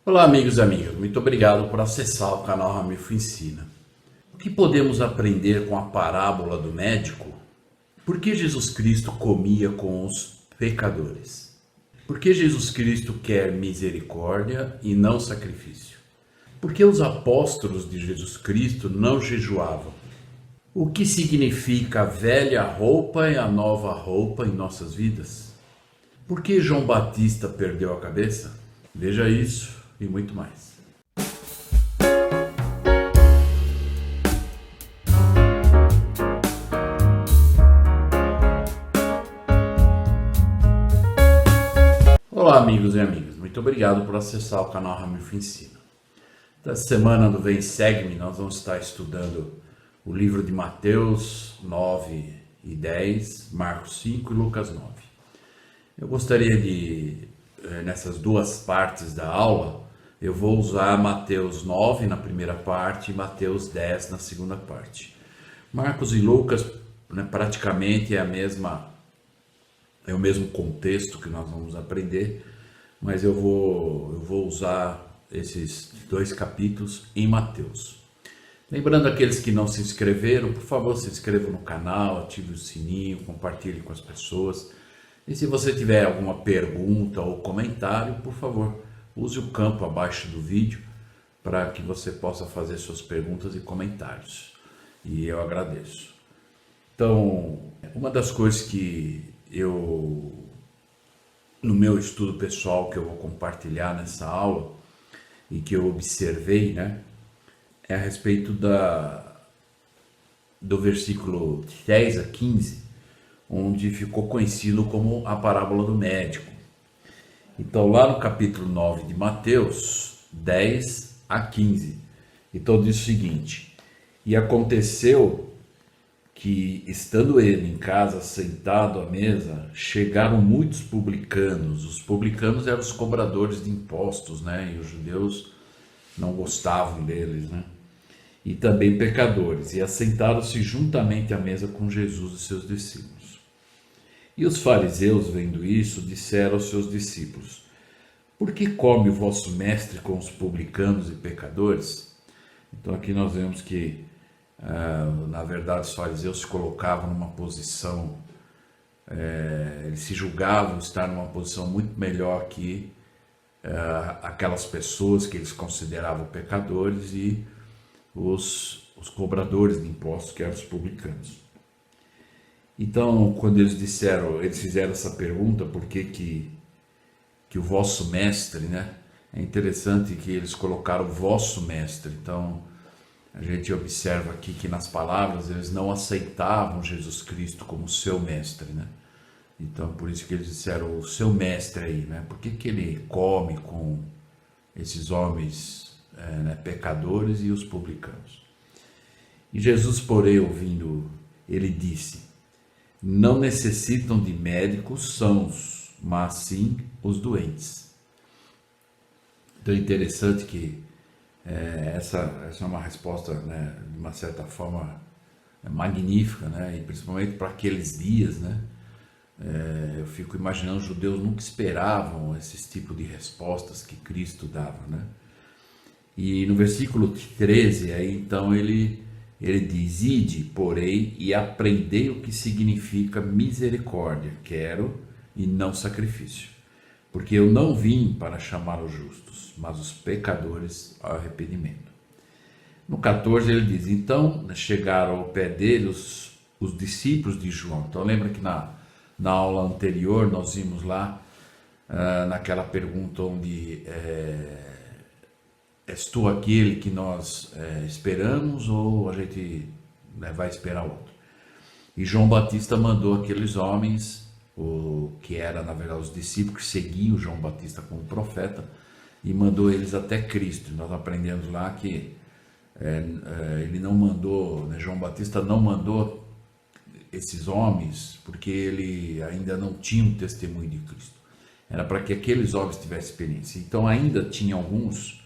Olá, amigos e amigas. Muito obrigado por acessar o canal Ramilfo Ensina. O que podemos aprender com a parábola do médico? Por que Jesus Cristo comia com os pecadores? Por que Jesus Cristo quer misericórdia e não sacrifício? Por que os apóstolos de Jesus Cristo não jejuavam? O que significa a velha roupa e a nova roupa em nossas vidas? Por que João Batista perdeu a cabeça? Veja isso e muito mais. Olá, amigos e amigas. Muito obrigado por acessar o canal Ramilfo Ensina. Essa semana no Vem Segue-me, nós vamos estar estudando o livro de Mateus 9 e 10, Marcos 5 e Lucas 9. Eu gostaria de, nessas duas partes da aula, eu vou usar Mateus 9 na primeira parte e Mateus 10 na segunda parte. Marcos e Lucas, praticamente é o mesmo contexto que nós vamos aprender, mas eu vou usar esses dois capítulos em Mateus. Lembrando aqueles que não se inscreveram, por favor, se inscrevam no canal, ative o sininho, compartilhe com as pessoas. E se você tiver alguma pergunta ou comentário, por favor, use o campo abaixo do vídeo para que você possa fazer suas perguntas e comentários. E eu agradeço. Então, uma das coisas que no meu estudo pessoal, que eu vou compartilhar nessa aula e que eu observei, é a respeito do versículo 10 a 15, onde ficou conhecido como a parábola do médico. Então, lá no capítulo 9 de Mateus, 10 a 15, então diz o seguinte: E aconteceu que, estando ele em casa sentado à mesa, chegaram muitos publicanos. Os publicanos eram os cobradores de impostos, e os judeus não gostavam deles, e também pecadores, e assentaram-se juntamente à mesa com Jesus e seus discípulos. E os fariseus, vendo isso, disseram aos seus discípulos: Por que come o vosso mestre com os publicanos e pecadores? Então aqui nós vemos que, na verdade, os fariseus se colocavam numa posição, eles se julgavam estar numa posição muito melhor que aquelas pessoas que eles consideravam pecadores e os cobradores de impostos, que eram os publicanos. Então, quando eles fizeram essa pergunta, por que o vosso mestre, é interessante que eles colocaram o vosso mestre. Então, a gente observa aqui que nas palavras eles não aceitavam Jesus Cristo como seu mestre, Então, por isso que eles disseram o seu mestre aí, Por que ele come com esses homens pecadores e os publicanos? E Jesus, porém, ouvindo, ele disse: Não necessitam de médicos sãos, mas sim os doentes. Então é interessante que essa é uma resposta, de uma certa forma magnífica, e principalmente para aqueles dias, eu fico imaginando, os judeus nunca esperavam esses tipos de respostas que Cristo dava, E no versículo 13, aí então ele diz: Ide, porém, e aprendei o que significa misericórdia, quero, e não sacrifício. Porque eu não vim para chamar os justos, mas os pecadores ao arrependimento. No 14 ele diz: Então chegaram ao pé dele os discípulos de João. Então lembra que na aula anterior nós vimos lá, naquela pergunta onde és tu aquele que nós esperamos, ou a gente vai esperar outro? E João Batista mandou aqueles homens, que eram na verdade os discípulos que seguiam João Batista como profeta, e mandou eles até Cristo. E nós aprendemos lá que ele não mandou, João Batista não mandou esses homens porque ele ainda não tinha um testemunho de Cristo. Era para que aqueles homens tivessem experiência. Então ainda tinha alguns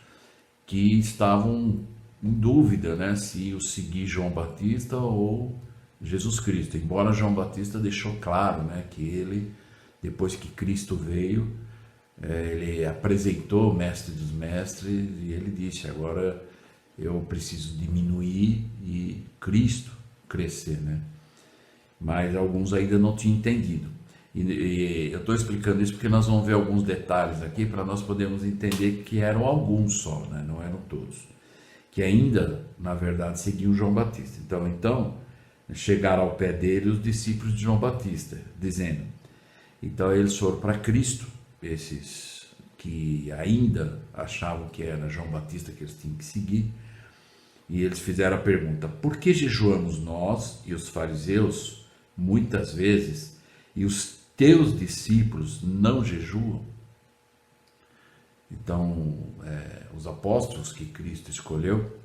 que estavam em dúvida, se o seguir João Batista ou Jesus Cristo. Embora João Batista deixou claro, que ele, depois que Cristo veio, Ele apresentou o mestre dos mestres e ele disse: agora eu preciso diminuir e Cristo crescer, né? Mas alguns ainda não tinham entendido. E eu estou explicando isso porque nós vamos ver alguns detalhes aqui para nós podermos entender que eram alguns só, né? Não eram todos, que ainda, na verdade, seguiam João Batista. Então chegaram ao pé dele os discípulos de João Batista, dizendo: então eles foram para Cristo, esses que ainda achavam que era João Batista que eles tinham que seguir, e eles fizeram a pergunta: por que jejuamos nós e os fariseus muitas vezes e os teus discípulos não jejuam? Então, os apóstolos que Cristo escolheu,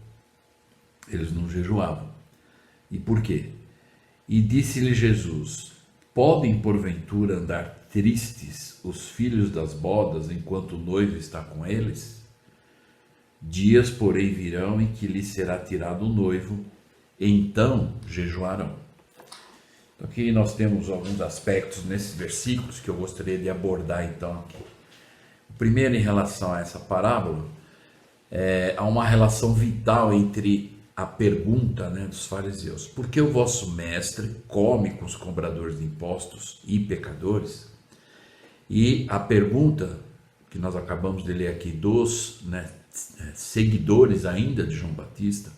eles não jejuavam. E por quê? E disse-lhe Jesus: podem porventura andar tristes os filhos das bodas enquanto o noivo está com eles? Dias, porém, virão em que lhes será tirado o noivo, então jejuarão. Então, aqui nós temos alguns aspectos nesses versículos que eu gostaria de abordar então aqui. O primeiro, em relação a essa parábola, há uma relação vital entre a pergunta, né, dos fariseus: por que o vosso mestre come com os cobradores de impostos e pecadores? E a pergunta que nós acabamos de ler aqui dos, né, seguidores ainda de João Batista,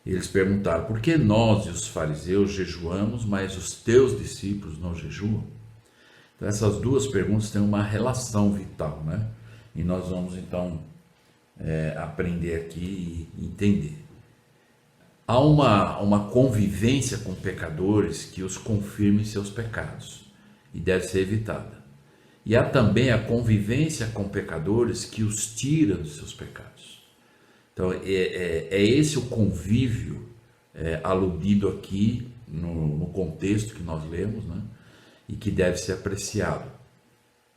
eles perguntaram: por que nós e os fariseus jejuamos, mas os teus discípulos não jejuam? Então essas duas perguntas têm uma relação vital, né? E nós vamos então aprender aqui e entender. Há uma convivência com pecadores que os confirma em seus pecados e deve ser evitada. E há também a convivência com pecadores que os tira dos seus pecados. Então é esse o convívio aludido aqui no contexto que nós lemos, né? E que deve ser apreciado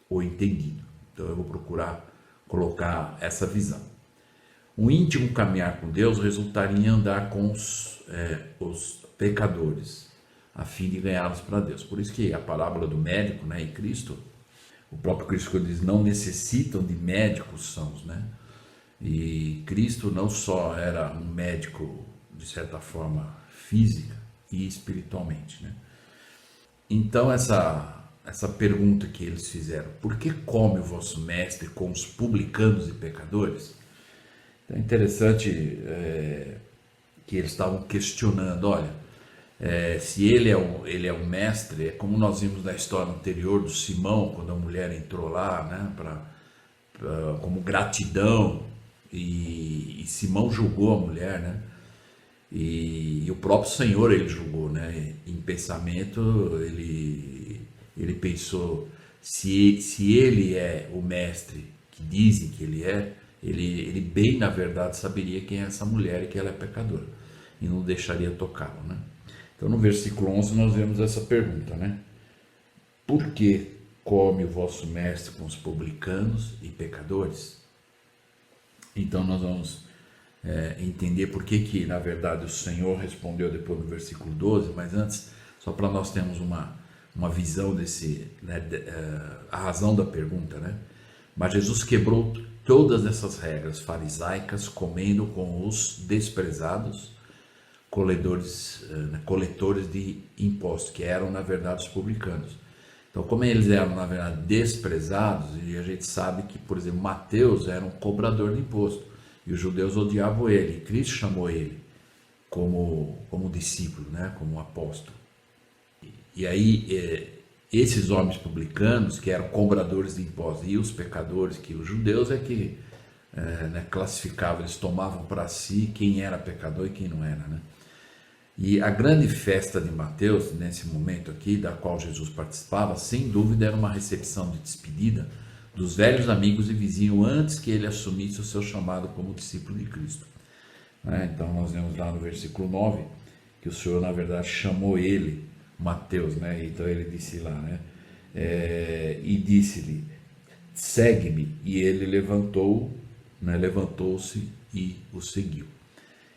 ou entendido. Então eu vou procurar colocar essa visão. Um íntimo caminhar com Deus resultaria em andar com os pecadores, a fim de ganhá-los para Deus. Por isso que a parábola do médico, né, e Cristo, o próprio Cristo diz: não necessitam de médicos sãos, né? E Cristo não só era um médico, de certa forma, física e espiritualmente, né? Então essa pergunta que eles fizeram: por que come o vosso mestre com os publicanos e pecadores? É interessante que eles estavam questionando: olha, se ele é um mestre, é como nós vimos na história anterior do Simão, quando a mulher entrou lá, né, como gratidão, e Simão julgou a mulher, né, e o próprio Senhor ele julgou, né, em pensamento ele pensou: se ele é o mestre que dizem que ele é, ele bem na verdade saberia quem é essa mulher e que ela é pecadora, e não deixaria tocá-la, né? Então no versículo 11 nós vemos essa pergunta, né? Por que come o vosso mestre com os publicanos e pecadores? Então nós vamos entender por que na verdade o Senhor respondeu depois no versículo 12, mas antes, só para nós termos uma visão desse, né, a razão da pergunta, né? Mas Jesus quebrou todas essas regras farisaicas, comendo com os desprezados, coletores de impostos, que eram na verdade os publicanos. Então, como eles eram na verdade desprezados, e a gente sabe que, por exemplo, Mateus era um cobrador de imposto, e os judeus odiavam ele, e Cristo chamou ele como discípulo, né, como apóstolo. E aí esses homens publicanos, que eram cobradores de impostos, e os pecadores, que os judeus que né, classificavam, eles tomavam para si quem era pecador e quem não era, né? E a grande festa de Mateus, nesse momento aqui, da qual Jesus participava, sem dúvida era uma recepção de despedida dos velhos amigos e vizinhos antes que ele assumisse o seu chamado como discípulo de Cristo. Então nós vemos lá no versículo 9 que o Senhor na verdade chamou ele, Mateus, né? Então ele disse lá, né? E disse-lhe: segue-me. E ele levantou-se e o seguiu.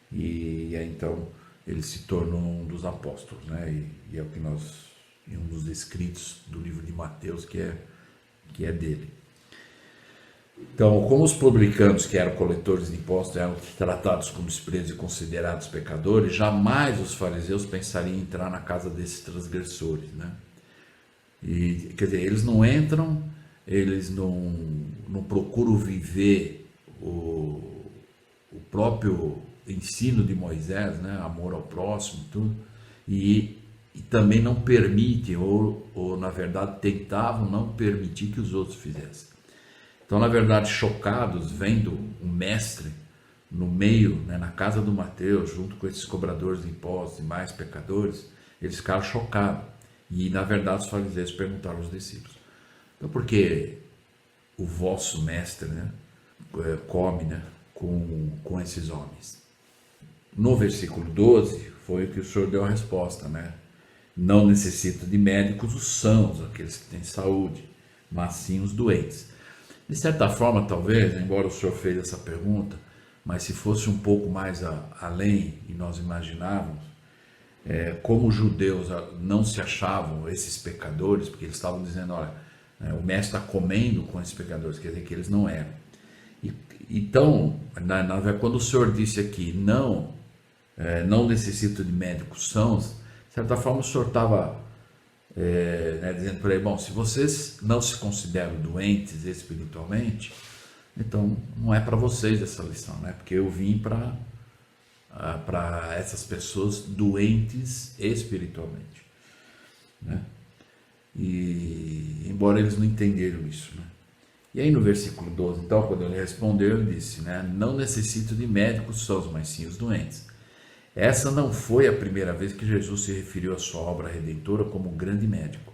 E aí, então ele se tornou um dos apóstolos, né? E é o que nós, em um dos escritos do livro de Mateus, que é dele. Então, como os publicanos, que eram coletores de impostos, eram tratados como desprezo e considerados pecadores, jamais os fariseus pensariam em entrar na casa desses transgressores, né? E, quer dizer, eles não entram, eles não procuram viver o próprio ensino de Moisés, né? Amor ao próximo, tudo, e também não permitem, ou na verdade tentavam não permitir que os outros fizessem. Então, na verdade, chocados, vendo o mestre no meio, né, na casa do Mateus, junto com esses cobradores de impostos e mais pecadores, eles ficaram chocados. E, na verdade, os fariseus perguntaram aos discípulos: então, por que o vosso mestre, né, come, né, com esses homens? No versículo 12, foi o que o Senhor deu a resposta, né? Não necessita de médicos os sãos, aqueles que têm saúde, mas sim os doentes. De certa forma, talvez, embora o senhor fez essa pergunta, mas se fosse um pouco mais além e nós imaginávamos, como os judeus não se achavam esses pecadores, porque eles estavam dizendo, olha, o mestre está comendo com esses pecadores, quer dizer que eles não eram. Então, quando o senhor disse aqui, não necessito de médicos sãos, de certa forma o senhor estava dizendo para ele, bom, se vocês não se consideram doentes espiritualmente, então não é para vocês essa lição, né? Porque eu vim para essas pessoas doentes espiritualmente, né? E embora eles não entenderam isso, né? E aí no versículo 12, então, quando ele respondeu, ele disse, né, não necessito de médicos sós, mas sim os doentes. Essa não foi a primeira vez que Jesus se referiu à sua obra redentora como um grande médico.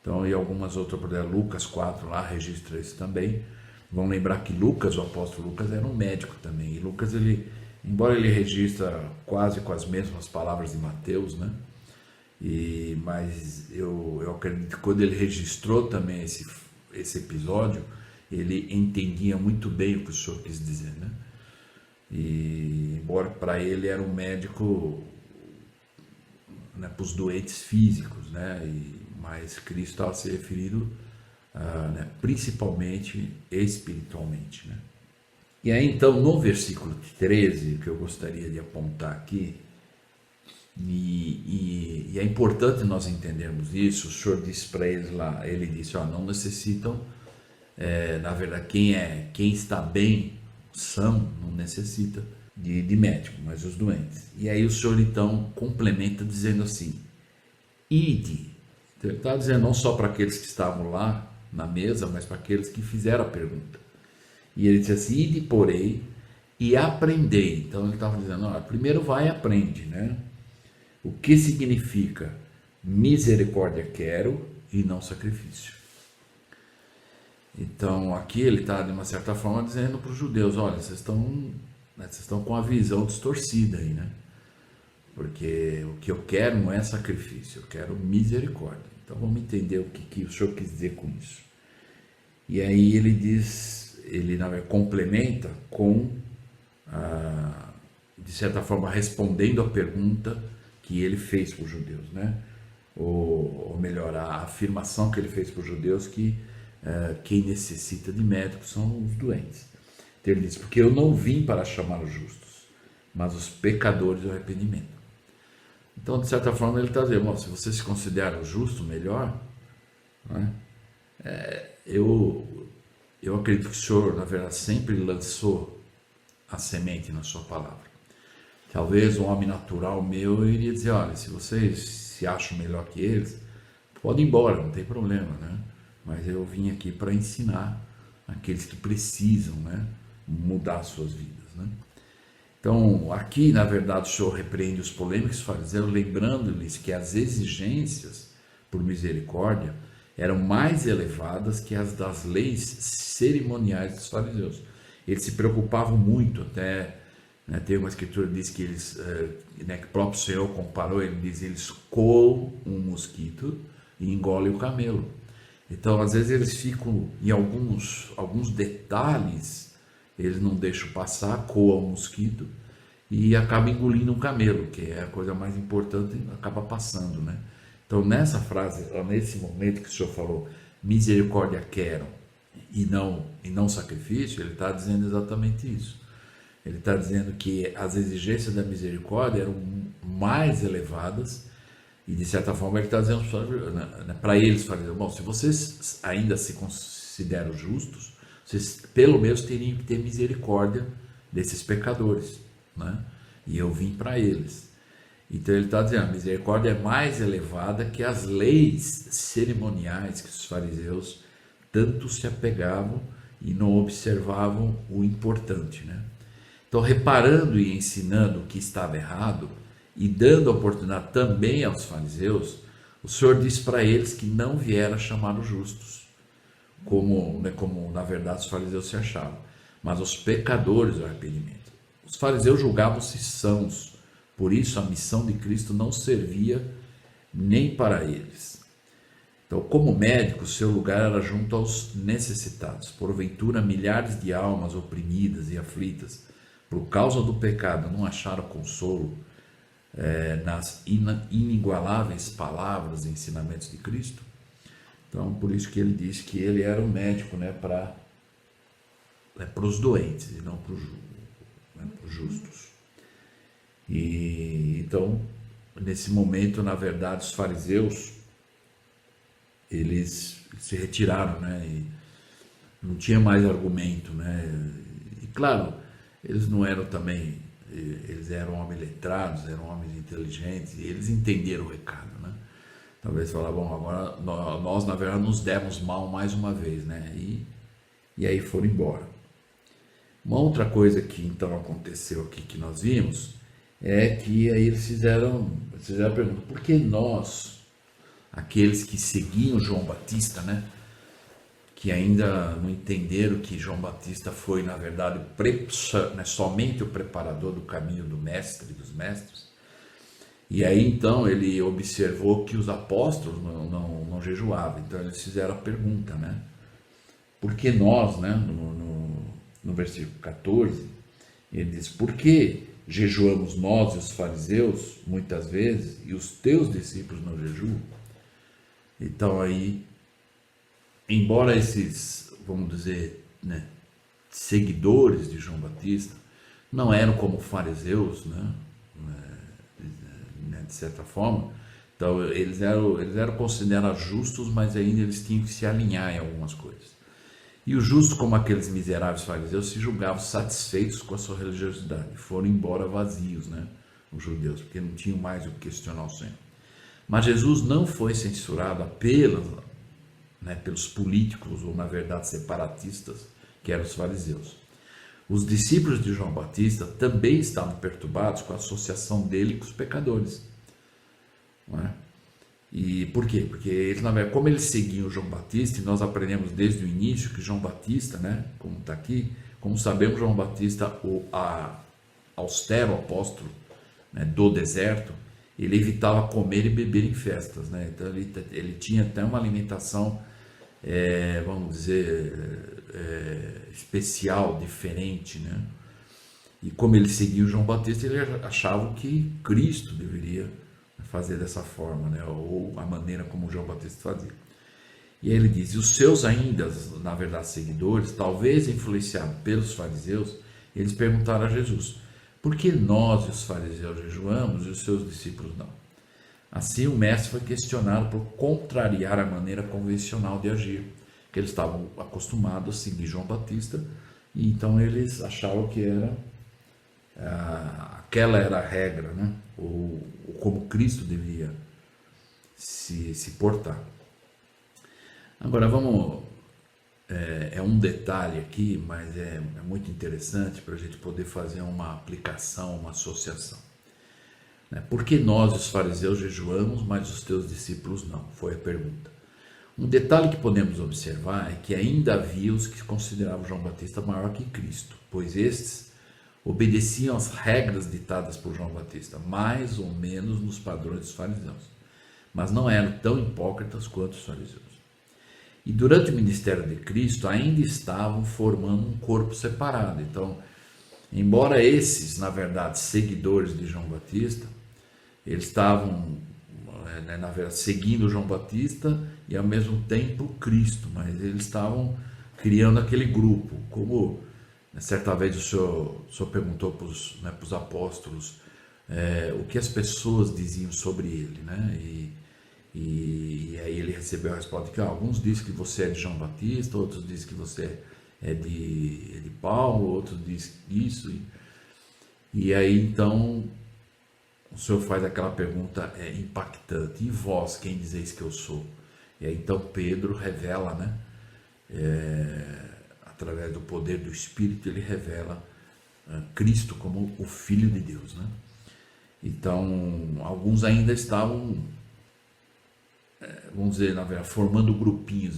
Então, e algumas outras, por exemplo, Lucas 4 lá registra isso também. Vão lembrar que Lucas, o apóstolo Lucas, era um médico também. E Lucas, embora ele registra quase com as mesmas palavras de Mateus, né? Mas eu acredito que quando ele registrou também esse episódio, ele entendia muito bem o que o senhor quis dizer, né? E embora para ele era um médico, né, para os doentes físicos, né? Mas Cristo estava se referindo né, principalmente espiritualmente, né? E aí então no versículo 13, que eu gostaria de apontar aqui, e é importante nós entendermos isso, o Senhor disse para eles lá, ele disse, ó, não necessitam, na verdade quem está bem, são, não necessita de médico, mas os doentes. E aí o Senhor então complementa dizendo assim, ide. Então ele está dizendo não só para aqueles que estavam lá na mesa, mas para aqueles que fizeram a pergunta. E ele disse assim, ide porém e aprendei. Então ele estava dizendo, olha, primeiro vai e aprende, né? O que significa misericórdia quero e não sacrifício. Então aqui ele está de uma certa forma dizendo para os judeus, olha, vocês estão com a visão distorcida aí, né? Porque o que eu quero não é sacrifício, eu quero misericórdia. Então vamos entender o que o senhor quis dizer com isso. E aí ele diz, ele complementa com, de certa forma, respondendo a pergunta que ele fez para os judeus, né? Ou melhor, a afirmação que ele fez para os judeus que quem necessita de médicos são os doentes. Então ele diz, porque eu não vim para chamar os justos, mas os pecadores ao arrependimento. Então, de certa forma, ele está dizendo, se você se considera justo, melhor, né? Eu acredito que o Senhor, na verdade, sempre lançou a semente na sua palavra. Talvez um homem natural meu, eu iria dizer, olha, se vocês se acham melhor que eles, pode ir embora, não tem problema, né? Mas eu vim aqui para ensinar aqueles que precisam, né, mudar suas vidas, né? Então, aqui, na verdade, o Senhor repreende os polêmicos fariseus, lembrando-lhes que as exigências por misericórdia eram mais elevadas que as das leis cerimoniais dos fariseus. Eles se preocupavam muito, até, né, tem uma escritura que diz que eles, né, que o próprio Senhor comparou, ele diz, eles coam um mosquito e engolem o camelo. Então, às vezes eles ficam em alguns detalhes, eles não deixam passar, coam o mosquito e acaba engolindo um camelo, que é a coisa mais importante, acaba passando, né? Então, nessa frase, nesse momento que o Senhor falou, misericórdia quero e não sacrifício, ele está dizendo exatamente isso. Ele está dizendo que as exigências da misericórdia eram mais elevadas, e de certa forma ele está dizendo para eles, bom, se vocês ainda se consideram justos, vocês pelo menos teriam que ter misericórdia desses pecadores, né? E eu vim para eles. Então ele está dizendo, a misericórdia é mais elevada que as leis cerimoniais que os fariseus tanto se apegavam e não observavam o importante, né? Então, reparando e ensinando o que estava errado e dando a oportunidade também aos fariseus, o Senhor disse para eles que não viera chamá-los justos, como na verdade os fariseus se achavam, mas os pecadores do arrependimento. Os fariseus julgavam-se sãos, por isso a missão de Cristo não servia nem para eles. Então, como médico, seu lugar era junto aos necessitados. Porventura, milhares de almas oprimidas e aflitas, por causa do pecado, não acharam consolo nas inigualáveis palavras e ensinamentos de Cristo? Então, por isso que ele disse que ele era um médico, né, para os doentes e não para os justos. E então, nesse momento, na verdade, os fariseus, eles se retiraram, né, e não tinha mais argumento, né? E claro, eles não eram também, eles eram homens letrados, eram homens inteligentes, e eles entenderam o recado, né? Talvez falar, bom, agora nós na verdade nos demos mal mais uma vez, né? E aí foram embora. Uma outra coisa que então aconteceu aqui, que nós vimos, é que aí eles fizeram a pergunta, por que nós, aqueles que seguiam João Batista, né, que ainda não entenderam que João Batista foi, na verdade, somente o preparador do caminho do mestre, dos mestres, e aí então ele observou que os apóstolos não jejuavam, então eles fizeram a pergunta, né, por que nós, né, no versículo 14, ele diz, por que jejuamos nós e os fariseus, muitas vezes, e os teus discípulos não jejuam? Então aí, embora esses, vamos dizer, né, seguidores de João Batista não eram como fariseus, né, de certa forma, então eles eram considerados justos, mas ainda eles tinham que se alinhar em algumas coisas. E os justos, como aqueles miseráveis fariseus, se julgavam satisfeitos com a sua religiosidade, foram embora vazios, né, os judeus, porque não tinham mais o que questionar o Senhor. Mas Jesus não foi censurado apenas, né, pelos políticos, ou na verdade separatistas, que eram os fariseus. Os discípulos de João Batista também estavam perturbados com a associação dele com os pecadores. Não é? E por quê? Porque eles, na verdade, como eles seguiam João Batista, e nós aprendemos desde o início que João Batista, né, como está aqui, como sabemos, João Batista, o austero apóstolo, né, do deserto, ele evitava comer e beber em festas, né? Então ele tinha até uma alimentação, vamos dizer, especial, diferente, né? E como ele seguia o João Batista, ele achava que Cristo deveria fazer dessa forma, né? Ou a maneira como o João Batista fazia. E aí ele diz, e os seus ainda, na verdade, seguidores, talvez influenciados pelos fariseus, eles perguntaram a Jesus, por que nós e os fariseus jejuamos e os seus discípulos não? Assim o mestre foi questionado por contrariar a maneira convencional de agir, que eles estavam acostumados a seguir João Batista, e então eles achavam que aquela era a regra, né? Ou como Cristo devia se portar. Agora vamos, é um detalhe aqui, mas é muito interessante para a gente poder fazer uma aplicação, uma associação. Por que nós, os fariseus, jejuamos, mas os teus discípulos não? Foi a pergunta. Um detalhe que podemos observar é que ainda havia os que consideravam João Batista maior que Cristo, pois estes obedeciam às regras ditadas por João Batista, mais ou menos nos padrões dos fariseus, mas não eram tão hipócritas quanto os fariseus. E durante o ministério de Cristo ainda estavam formando um corpo separado. Então, embora esses, na verdade, seguidores de João Batista, eles estavam, na verdade, seguindo João Batista e ao mesmo tempo Cristo, mas eles estavam criando aquele grupo. Como certa vez o senhor perguntou para os apóstolos o que as pessoas diziam sobre ele, né? E aí ele recebeu a resposta que alguns dizem que você é de João Batista, outros dizem que você é de Paulo, outros dizem isso. E aí então o senhor faz aquela pergunta impactante: e vós, quem dizeis que eu sou? E aí então Pedro revela, né? Através do poder do Espírito, ele revela Cristo como o Filho de Deus, né? Então, alguns ainda estavam, vamos dizer, na verdade, formando grupinhos.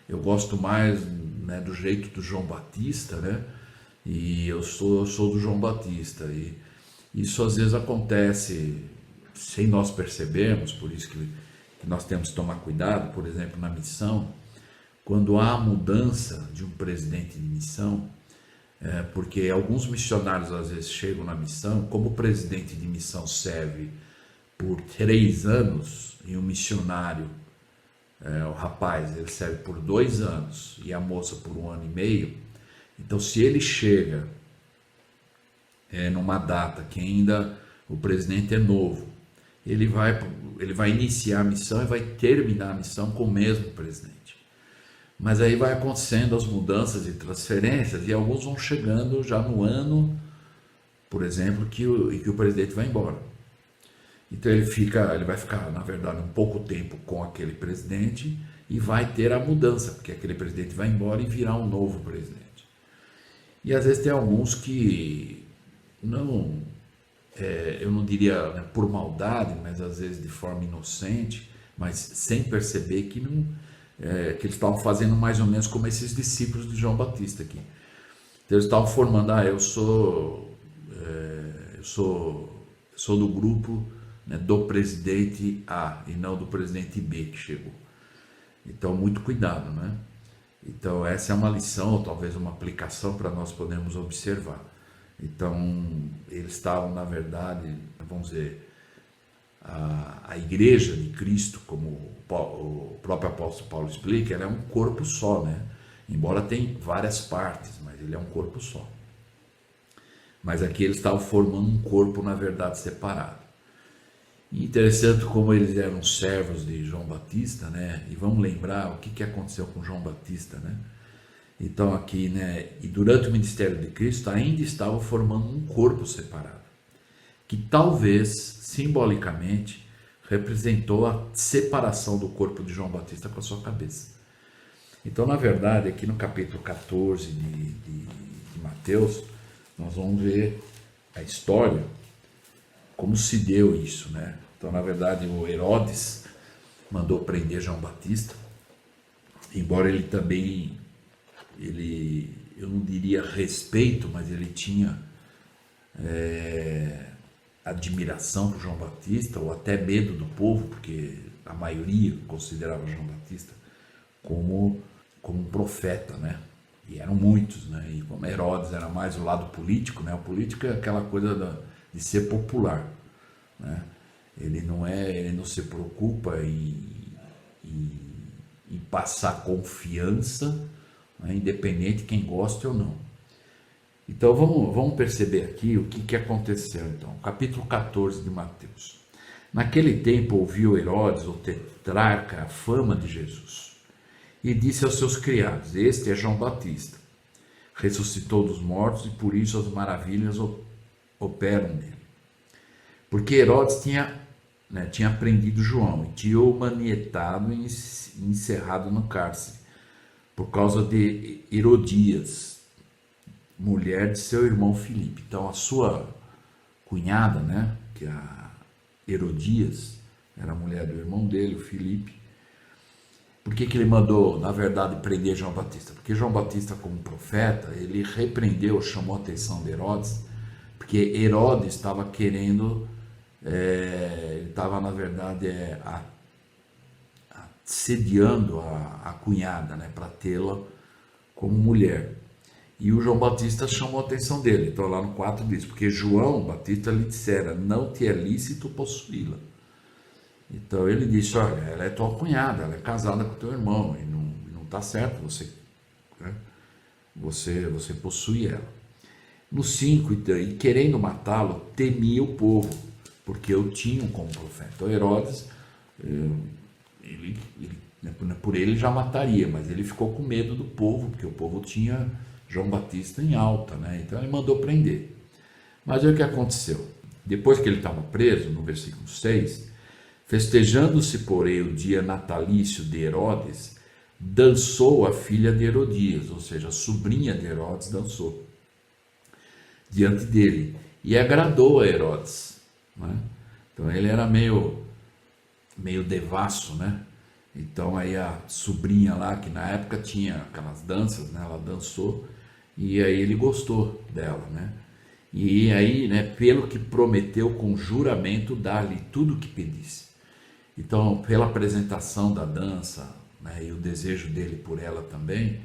Eu gosto mais, né, do jeito do João Batista, né? E eu sou do João Batista. E isso às vezes acontece sem nós percebermos, por isso que nós temos que tomar cuidado, por exemplo, na missão. Quando há mudança de um presidente de missão, porque alguns missionários às vezes chegam na missão, como o presidente de missão serve por 3 anos, e o missionário, o rapaz, ele serve por 2 anos, e a moça por 1 ano e meio, então se ele chega numa data que ainda o presidente é novo, ele vai iniciar a missão e vai terminar a missão com o mesmo presidente. Mas aí vai acontecendo as mudanças e transferências, e alguns vão chegando já no ano, por exemplo, que o presidente vai embora. Então ele vai ficar, na verdade, um pouco tempo com aquele presidente e vai ter a mudança, porque aquele presidente vai embora e virá um novo presidente. E às vezes tem alguns que não, eu não diria, né, por maldade, mas às vezes de forma inocente, mas sem perceber que não... que eles estavam fazendo mais ou menos como esses discípulos de João Batista aqui. Então eles estavam formando, eu sou do grupo, né, do presidente A e não do presidente B que chegou. Então muito cuidado, né? Então essa é uma lição, ou talvez uma aplicação para nós podermos observar. Então eles estavam, na verdade, vamos dizer, a igreja de Cristo, como o próprio apóstolo Paulo explica, ela é um corpo só, né? Embora tenha várias partes, mas ele é um corpo só. Mas aqui eles estavam formando um corpo, na verdade, separado. E interessante como eles eram servos de João Batista, né? E vamos lembrar o que aconteceu com João Batista, né? Então aqui, né? E durante o ministério de Cristo ainda estavam formando um corpo separado, que talvez, simbolicamente, representou a separação do corpo de João Batista com a sua cabeça. Então, na verdade, aqui no capítulo 14 de Mateus, nós vamos ver a história, como se deu isso, né? Então, na verdade, o Herodes mandou prender João Batista, embora ele também, eu não diria respeito, mas ele tinha admiração por João Batista, ou até medo do povo, porque a maioria considerava João Batista como um profeta, né? E eram muitos, né? E como Herodes era mais o lado político, né? O político é aquela coisa de ser popular, né? Ele não se preocupa em passar confiança, né? Independente de quem goste ou não. Então vamos perceber aqui o que aconteceu. Então, capítulo 14 de Mateus. Naquele tempo ouviu Herodes, o tetrarca, a fama de Jesus, e disse aos seus criados: este é João Batista, ressuscitou dos mortos, e por isso as maravilhas operam nele. Porque Herodes tinha prendido João e tinha o manietado e encerrado no cárcere, por causa de Herodias, mulher de seu irmão Filipe. Então a sua cunhada, né, que é a Herodias, era a mulher do irmão dele, o Filipe. Por que ele mandou, na verdade, prender João Batista? Porque João Batista, como profeta, ele repreendeu, chamou a atenção de Herodes, porque Herodes estava querendo, ele estava, na verdade, assediando a cunhada, né, para tê-la como mulher. E o João Batista chamou a atenção dele. Então lá no 4 diz: porque João Batista lhe dissera, não te é lícito possuí-la. Então ele disse: olha, ela é tua cunhada, ela é casada com teu irmão, e não está certo você né? Você possui ela. No 5, e querendo matá-lo, temia o povo, porque eu tinha como profeta. Então Herodes, por ele já mataria, mas ele ficou com medo do povo, porque o povo tinha João Batista em alta, né? Então ele mandou prender. Mas olha o que aconteceu. Depois que ele estava preso, no versículo 6, festejando-se, porém, o dia natalício de Herodes, dançou a filha de Herodias, ou seja, a sobrinha de Herodes dançou diante dele, e agradou a Herodes, né? Então ele era meio devasso, né? Então aí a sobrinha lá, que na época tinha aquelas danças, né? Ela dançou, e aí ele gostou dela, né? E aí, né, pelo que prometeu com juramento, dar-lhe tudo o que pedisse. Então, pela apresentação da dança, né, e o desejo dele por ela também,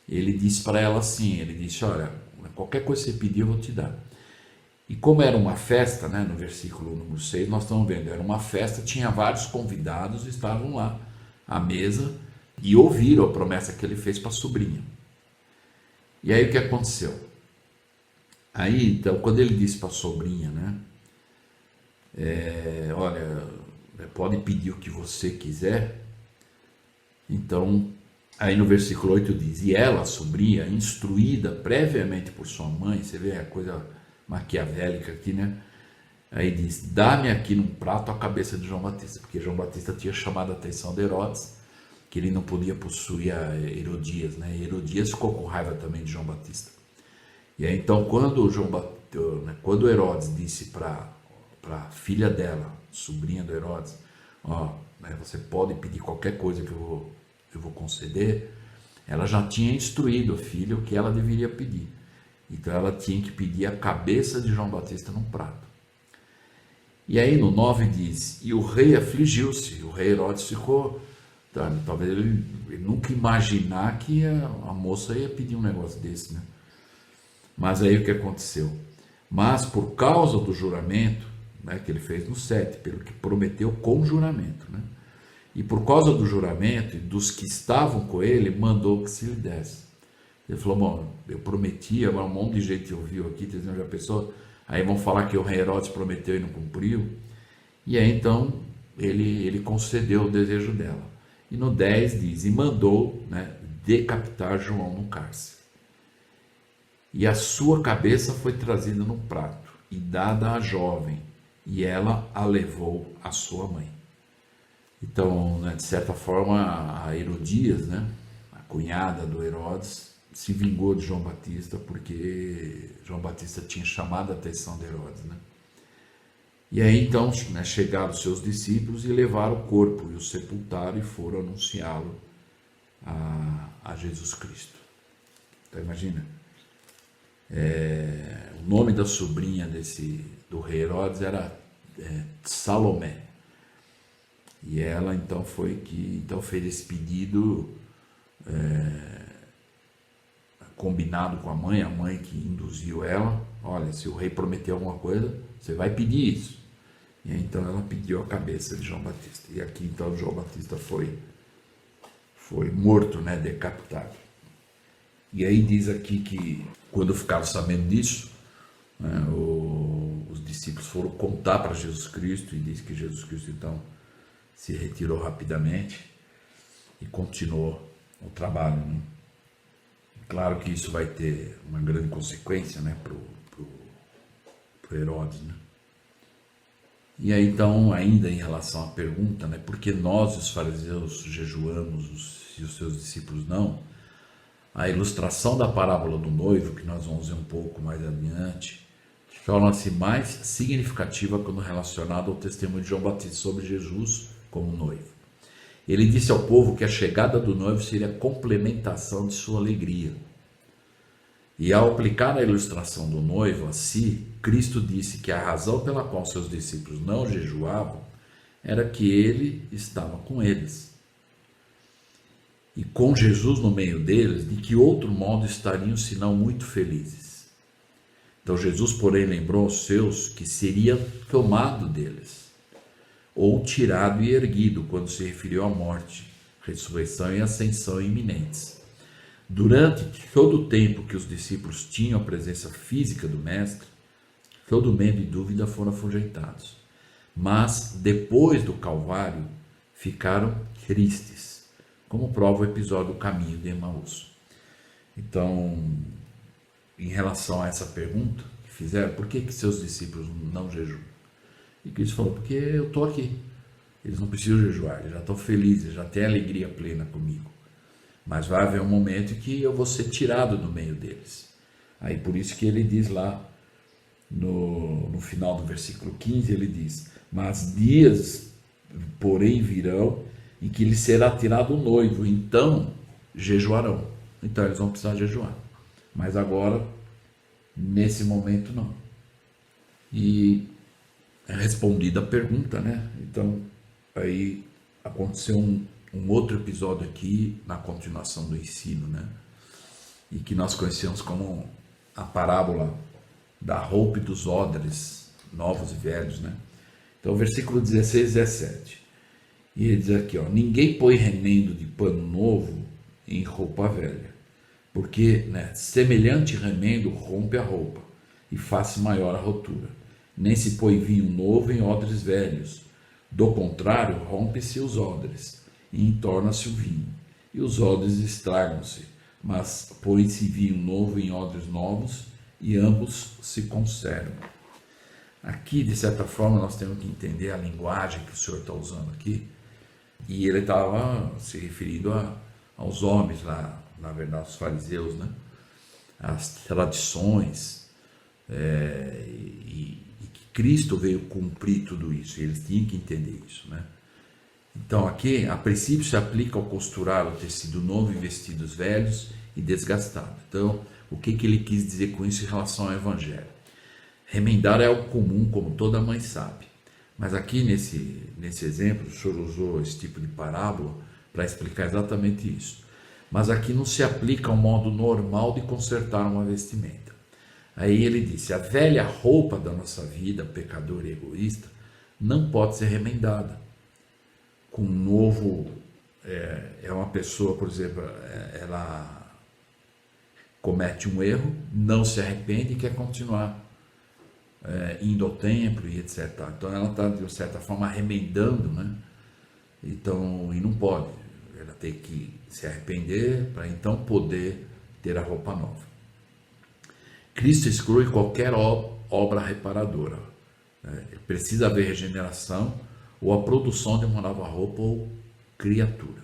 ele disse para ela assim, ele disse, olha, qualquer coisa que você pedir eu vou te dar. E como era uma festa, né, no versículo número 6, nós estamos vendo, era uma festa, tinha vários convidados, estavam lá à mesa e ouviram a promessa que ele fez para a sobrinha. E aí o que aconteceu? Aí, então, quando ele disse para a sobrinha, né, olha, pode pedir o que você quiser. Então, aí no versículo 8 diz, e ela, a sobrinha, instruída previamente por sua mãe, você vê a coisa maquiavélica aqui, né? Aí diz, dá-me aqui num prato a cabeça de João Batista, porque João Batista tinha chamado a atenção de Herodes, que ele não podia possuir a Herodias, né? E Herodias ficou com raiva também de João Batista. E aí então, quando Herodes disse para a filha dela, sobrinha do Herodes, né, você pode pedir qualquer coisa que eu vou conceder, ela já tinha instruído a filha o que ela deveria pedir. Então ela tinha que pedir a cabeça de João Batista num prato. E aí no 9 diz, e o rei afligiu-se, o rei Herodes ficou, talvez ele nunca imaginar que a moça ia pedir um negócio desse, né? Mas aí o que aconteceu? Mas por causa do juramento, né, que ele fez no 7, pelo que prometeu com juramento, né? E por causa do juramento e dos que estavam com ele, mandou que se lhe desse. Ele falou, bom, eu prometi, agora um monte de gente ouviu aqui, já pensou? Aí vão falar que o rei Herodes prometeu e não cumpriu. E aí então ele concedeu o desejo dela. E no 10 diz, e mandou, né, decapitar João no cárcere. E a sua cabeça foi trazida num prato e dada à jovem, e ela a levou à sua mãe. Então, né, de certa forma, a Herodias, né, a cunhada do Herodes, se vingou de João Batista, porque João Batista tinha chamado a atenção de Herodes, né? E aí então, né, chegaram os seus discípulos e levaram o corpo e o sepultaram e foram anunciá-lo a Jesus Cristo. Então imagina, o nome da sobrinha do rei Herodes era Salomé. E ela então fez esse pedido combinado com a mãe que induziu ela, olha, se o rei prometeu alguma coisa, você vai pedir isso. E aí, então ela pediu a cabeça de João Batista. E aqui então João Batista foi morto, né, decapitado. E aí diz aqui que quando ficaram sabendo disso, né, os discípulos foram contar para Jesus Cristo, e diz que Jesus Cristo então se retirou rapidamente e continuou o trabalho, né? Claro que isso vai ter uma grande consequência, né, pro Herodes, né? E aí então, ainda em relação à pergunta, né, por que nós os fariseus jejuamos e os seus discípulos não? A ilustração da parábola do noivo, que nós vamos ver um pouco mais adiante, torna-se mais significativa quando relacionada ao testemunho de João Batista sobre Jesus como noivo. Ele disse ao povo que a chegada do noivo seria a complementação de sua alegria. E ao aplicar a ilustração do noivo a si, Cristo disse que a razão pela qual seus discípulos não jejuavam era que ele estava com eles. E com Jesus no meio deles, de que outro modo estariam senão muito felizes. Então Jesus, porém, lembrou aos seus que seria tomado deles, ou tirado e erguido, quando se referiu à morte, ressurreição e ascensão iminentes. Durante todo o tempo que os discípulos tinham a presença física do Mestre, todo medo e dúvida foram afugentados. Mas, depois do Calvário, ficaram tristes, como prova o episódio do caminho de Emaús. Então, em relação a essa pergunta que fizeram, por que seus discípulos não jejuam? E Cristo falou, porque eu estou aqui. Eles não precisam jejuar, eles já estão felizes, já têm alegria plena comigo. Mas vai haver um momento em que eu vou ser tirado do meio deles. Aí por isso que ele diz lá, no final do versículo 15, ele diz, mas dias, porém, virão em que lhe será tirado o noivo, então jejuarão. Então eles vão precisar jejuar. Mas agora, nesse momento, não. E é respondida a pergunta, né? Então, aí aconteceu um outro episódio aqui, na continuação do ensino, né? E que nós conhecemos como a parábola da roupa e dos odres, novos e velhos, né? Então, versículo 16 e 17. E ele diz aqui, ó, ninguém põe remendo de pano novo em roupa velha, porque, né, semelhante remendo rompe a roupa e faz maior a rotura. Nem se põe vinho novo em odres velhos. Do contrário, rompe-se os odres e entorna-se o vinho, e os odres estragam-se, mas põe-se vinho novo em odres novos, e ambos se conservam. Aqui, de certa forma, nós temos que entender a linguagem que o Senhor está usando aqui, e ele estava se referindo aos homens lá, na verdade, os fariseus, né? As tradições, e que Cristo veio cumprir tudo isso, e eles tinham que entender isso, né? Então aqui, a princípio, se aplica ao costurar o tecido novo em vestidos velhos e desgastados. Então, o que ele quis dizer com isso em relação ao Evangelho? Remendar é algo comum, como toda mãe sabe. Mas aqui, nesse exemplo, o Senhor usou esse tipo de parábola para explicar exatamente isso. Mas aqui não se aplica ao modo normal de consertar uma vestimenta. Aí ele disse, a velha roupa da nossa vida, pecadora e egoísta, não pode ser remendada. Com um novo, uma pessoa, por exemplo, ela comete um erro, não se arrepende e quer continuar indo ao templo e etc. Então ela está, de certa forma, remendando, né? Então, e não pode. Ela tem que se arrepender para então poder ter a roupa nova. Cristo exclui qualquer obra reparadora. Precisa haver regeneração ou a produção de uma nova roupa ou criatura.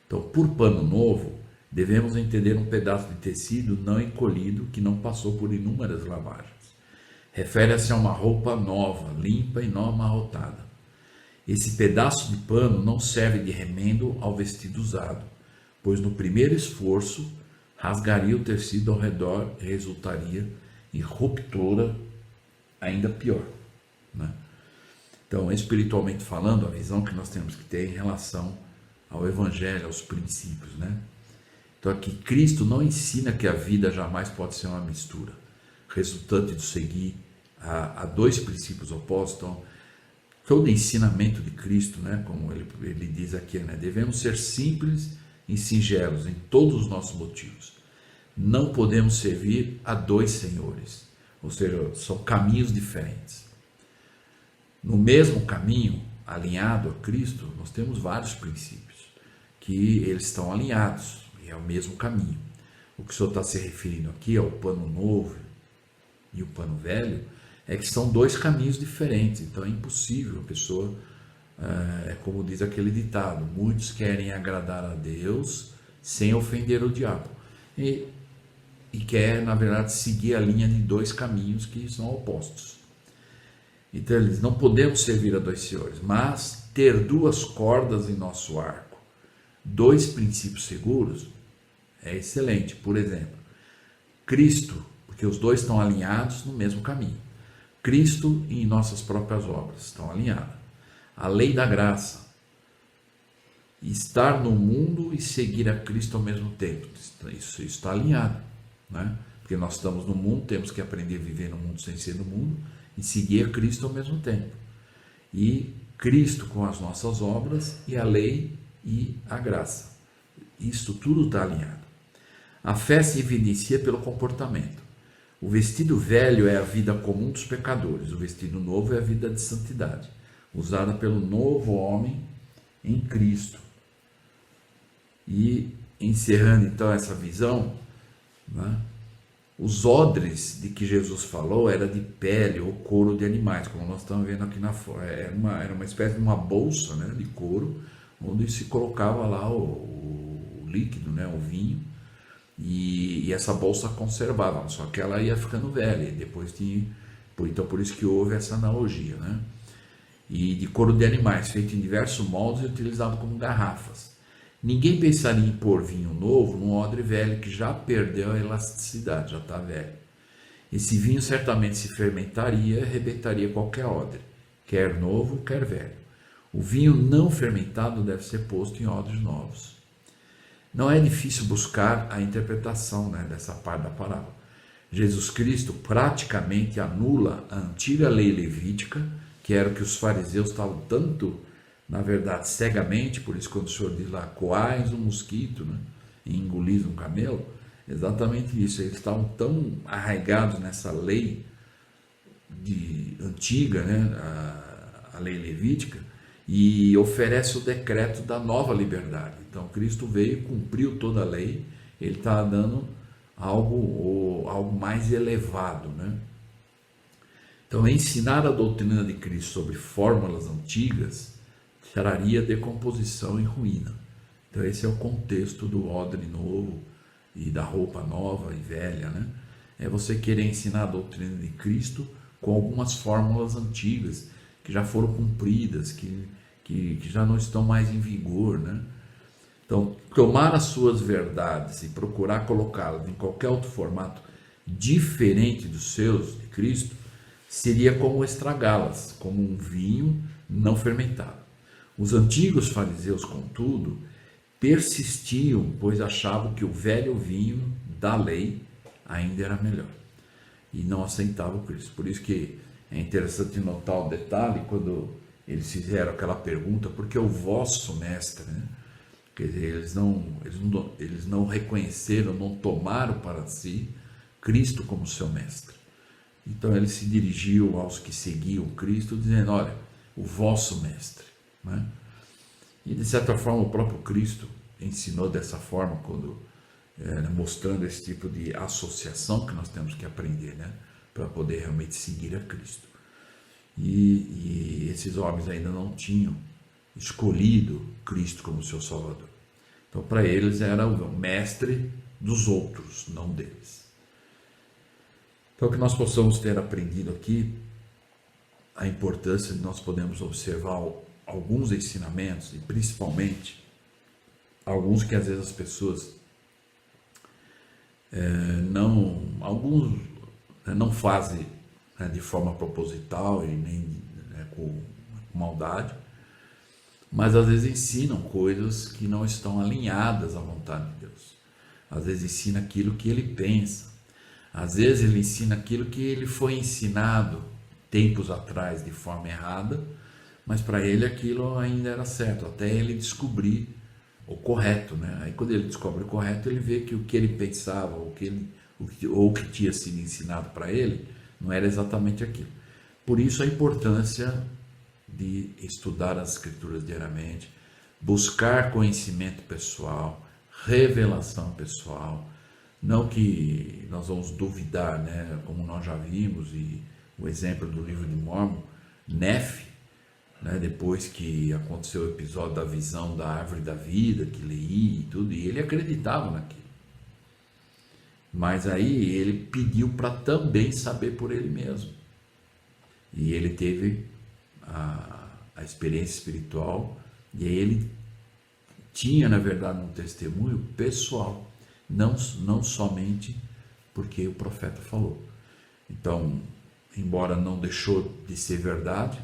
Então, por pano novo, devemos entender um pedaço de tecido não encolhido que não passou por inúmeras lavagens. Refere-se a uma roupa nova, limpa e não amarrotada. Esse pedaço de pano não serve de remendo ao vestido usado, pois no primeiro esforço rasgaria o tecido ao redor e resultaria em ruptura ainda pior, né? Então, espiritualmente falando, a visão que nós temos que ter em relação ao Evangelho, aos princípios, né? Então, aqui, Cristo não ensina que a vida jamais pode ser uma mistura, resultante de seguir a dois princípios opostos. Então, todo ensinamento de Cristo, né, como ele diz aqui, né, devemos ser simples e singelos em todos os nossos motivos. Não podemos servir a dois senhores, ou seja, são caminhos diferentes. No mesmo caminho, alinhado a Cristo, nós temos vários princípios, que eles estão alinhados, e é o mesmo caminho. O que o Senhor está se referindo aqui ao pano novo e o pano velho, é que são dois caminhos diferentes, então é impossível a pessoa, como diz aquele ditado, muitos querem agradar a Deus sem ofender o diabo, e quer, na verdade, seguir a linha de dois caminhos que são opostos. Então eles não podemos servir a dois senhores, mas ter duas cordas em nosso arco, dois princípios seguros, é excelente. Por exemplo, Cristo, porque os dois estão alinhados no mesmo caminho. Cristo e nossas próprias obras estão alinhadas. A lei da graça, estar no mundo e seguir a Cristo ao mesmo tempo, isso está alinhado, né? Porque nós estamos no mundo, temos que aprender a viver no mundo sem ser no mundo e seguir a Cristo ao mesmo tempo. E Cristo com as nossas obras e a lei e a graça. Isso tudo está alinhado. A fé se evidencia pelo comportamento. O vestido velho é a vida comum dos pecadores, o vestido novo é a vida de santidade, usada pelo novo homem em Cristo. E encerrando então essa visão, né, os odres de que Jesus falou era de pele ou couro de animais, como nós estamos vendo aqui na foto. Era uma espécie de uma bolsa, né, de couro, onde se colocava lá o líquido, né, o vinho, e essa bolsa conservava, só que ela ia ficando velha, e depois tinha, então por isso que houve essa analogia, né? E de couro de animais, feito em diversos moldes e utilizado como garrafas. Ninguém pensaria em pôr vinho novo num odre velho que já perdeu a elasticidade, já está velho. Esse vinho certamente se fermentaria e arrebentaria qualquer odre, quer novo, quer velho. O vinho não fermentado deve ser posto em odres novos. Não é difícil buscar a interpretação, né, dessa parte da parábola. Jesus Cristo praticamente anula a antiga lei levítica, que era o que os fariseus estavam tanto, na verdade, cegamente, por isso quando o Senhor diz lá, coais um mosquito, né, e engolis um camelo, exatamente isso, eles estavam tão arraigados nessa lei antiga, né, a lei levítica, e oferece o decreto da nova liberdade. Então Cristo veio, cumpriu toda a lei, ele está dando algo mais elevado, né? Então ensinar a doutrina de Cristo sobre fórmulas antigas traria decomposição e ruína. Então esse é o contexto do odre novo e da roupa nova e velha, né? É você querer ensinar a doutrina de Cristo com algumas fórmulas antigas que já foram cumpridas, que já não estão mais em vigor, né? Então, tomar as suas verdades e procurar colocá-las em qualquer outro formato diferente dos seus, de Cristo, seria como estragá-las, como um vinho não fermentado. Os antigos fariseus, contudo, persistiam, pois achavam que o velho vinho da lei ainda era melhor e não aceitavam Cristo. Por isso que é interessante notar o detalhe quando eles fizeram aquela pergunta, porque o vosso mestre, né? Quer dizer, eles não reconheceram, não tomaram para si Cristo como seu mestre. Então ele se dirigiu aos que seguiam Cristo, dizendo, olha, o vosso mestre, né? E de certa forma o próprio Cristo ensinou dessa forma, mostrando esse tipo de associação que nós temos que aprender, né? Para poder realmente seguir a Cristo. E esses homens ainda não tinham escolhido Cristo como seu Salvador. Então, para eles era o mestre dos outros, não deles. Então, que nós possamos ter aprendido aqui a importância de nós podermos observar alguns ensinamentos, e principalmente alguns que às vezes as pessoas não fazem, né, de forma proposital e nem, né, com maldade, mas às vezes ensinam coisas que não estão alinhadas à vontade de Deus. Às vezes ensina aquilo que ele pensa, às vezes ele ensina aquilo que ele foi ensinado tempos atrás de forma errada, mas para ele aquilo ainda era certo, até ele descobrir o correto, né? Aí quando ele descobre o correto, ele vê que o que ele pensava, ou o que tinha sido ensinado para ele, não era exatamente aquilo. Por isso a importância de estudar as Escrituras diariamente, buscar conhecimento pessoal, revelação pessoal, não que nós vamos duvidar, né? Como nós já vimos, e o exemplo do livro de Mórmon, Nefe, né? Depois que aconteceu o episódio da visão da árvore da vida, que leí e tudo, e ele acreditava naquilo. Mas aí ele pediu para também saber por ele mesmo. E ele teve a experiência espiritual, e aí ele tinha, na verdade, um testemunho pessoal, não somente porque o profeta falou. Então, embora não deixou de ser verdade,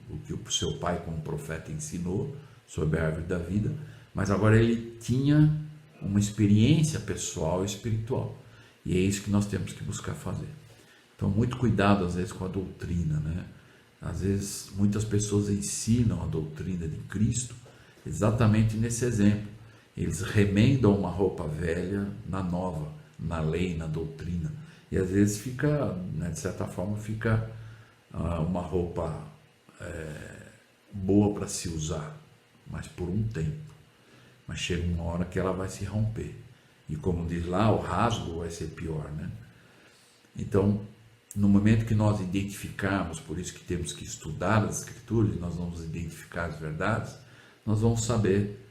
o que o seu pai como profeta ensinou sobre a árvore da vida, mas agora ele tinha uma experiência pessoal e espiritual. E é isso que nós temos que buscar fazer. Então, muito cuidado às vezes com a doutrina, né? Às vezes, muitas pessoas ensinam a doutrina de Cristo exatamente nesse exemplo. Eles remendam uma roupa velha na nova, na lei, na doutrina. E às vezes fica, né, de certa forma, fica uma roupa boa para se usar, mas por um tempo. Mas chega uma hora que ela vai se romper. E como diz lá, o rasgo vai ser pior, né? Então, no momento que nós identificarmos, por isso que temos que estudar as Escrituras, nós vamos identificar as verdades, nós vamos saber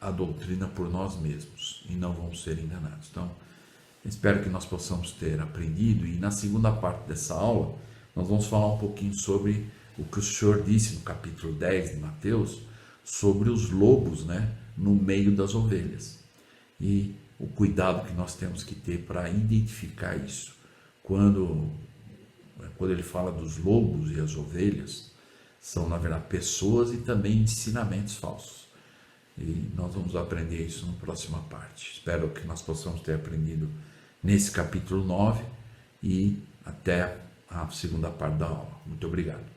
a doutrina por nós mesmos e não vamos ser enganados. Então, espero que nós possamos ter aprendido, e na segunda parte dessa aula nós vamos falar um pouquinho sobre o que o Senhor disse no capítulo 10 de Mateus, sobre os lobos, né, no meio das ovelhas, e o cuidado que nós temos que ter para identificar isso. Quando ele fala dos lobos e as ovelhas, são na verdade pessoas e também ensinamentos falsos. E nós vamos aprender isso na próxima parte. Espero que nós possamos ter aprendido nesse capítulo 9 e até a segunda parte da aula. Muito obrigado.